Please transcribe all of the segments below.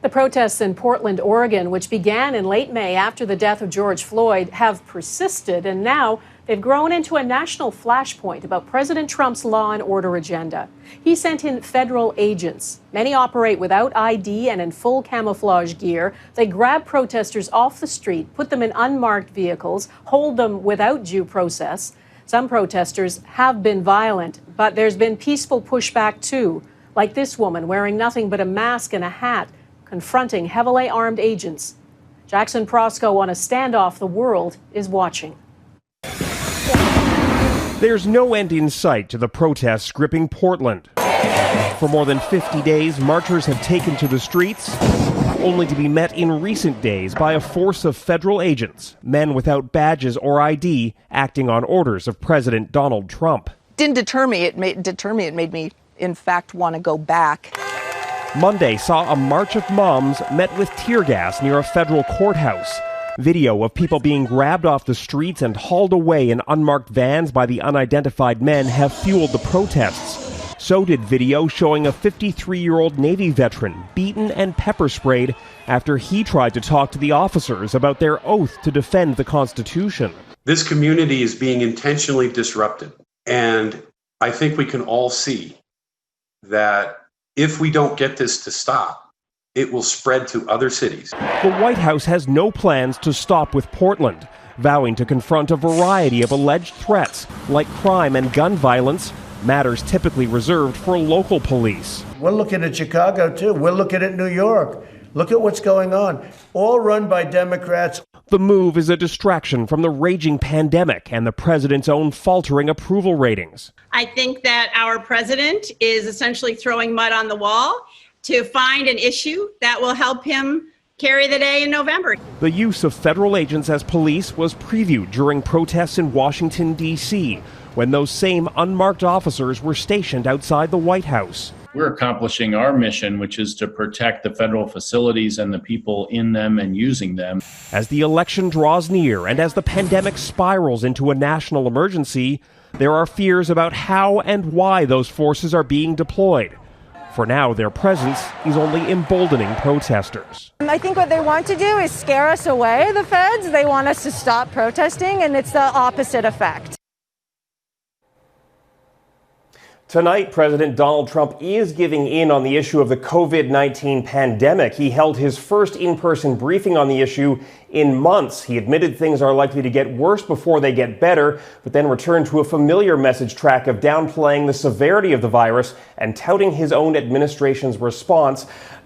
The protests in Portland, Oregon, which began in late May after the death of George Floyd, have persisted, and now they've grown into a national flashpoint about President Trump's law and order agenda. He sent in federal agents. Many operate without ID and in full camouflage gear. They grab protesters off the street, put them in unmarked vehicles, hold them without due process. Some protesters have been violent, but there's been peaceful pushback too, like this woman wearing nothing but a mask and a hat, confronting heavily armed agents. Jackson Proskow on a standoff the world is watching. There's no end in sight to the protests gripping Portland. For more than 50 days, marchers have taken to the streets, only to be met in recent days by a force of federal agents, men without badges or ID, acting on orders of President Donald Trump. Didn't deter me. It made me, in fact, want to go back. Monday saw a march of moms met with tear gas near a federal courthouse. Video of people being grabbed off the streets and hauled away in unmarked vans by the unidentified men have fueled the protests. So did video showing a 53-year-old Navy veteran beaten and pepper sprayed after he tried to talk to the officers about their oath to defend the Constitution. This community is being intentionally disrupted, and I think we can all see that if we don't get this to stop, it will spread to other cities. The White House has no plans to stop with Portland, vowing to confront a variety of alleged threats like crime and gun violence, matters typically reserved for local police. We're looking at Chicago, too. We're looking at New York. Look at what's going on. All run by Democrats. The move is a distraction from the raging pandemic and the president's own faltering approval ratings. I think that our president is essentially throwing mud on the wall to find an issue that will help him carry the day in November. The use of federal agents as police was previewed during protests in Washington, D.C., when those same unmarked officers were stationed outside the White House. We're accomplishing our mission, which is to protect the federal facilities and the people in them and using them. As the election draws near and as the pandemic spirals into a national emergency, there are fears about how and why those forces are being deployed. For now, their presence is only emboldening protesters. I think what they want to do is scare us away, the feds. They want us to stop protesting, and it's the opposite effect. Tonight, President Donald Trump is giving in on the issue of the COVID-19 pandemic. He held his first in-person briefing on the issue in months. He admitted things are likely to get worse before they get better, but then returned to a familiar message track of downplaying the severity of the virus and touting his own administration's response.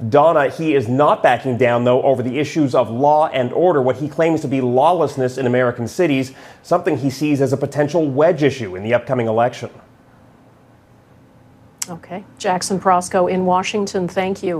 Donna, he is not backing down, though, over the issues of law and order, what he claims to be lawlessness in American cities, something he sees as a potential wedge issue in the upcoming election. Okay. Jackson Proskow in Washington, thank you.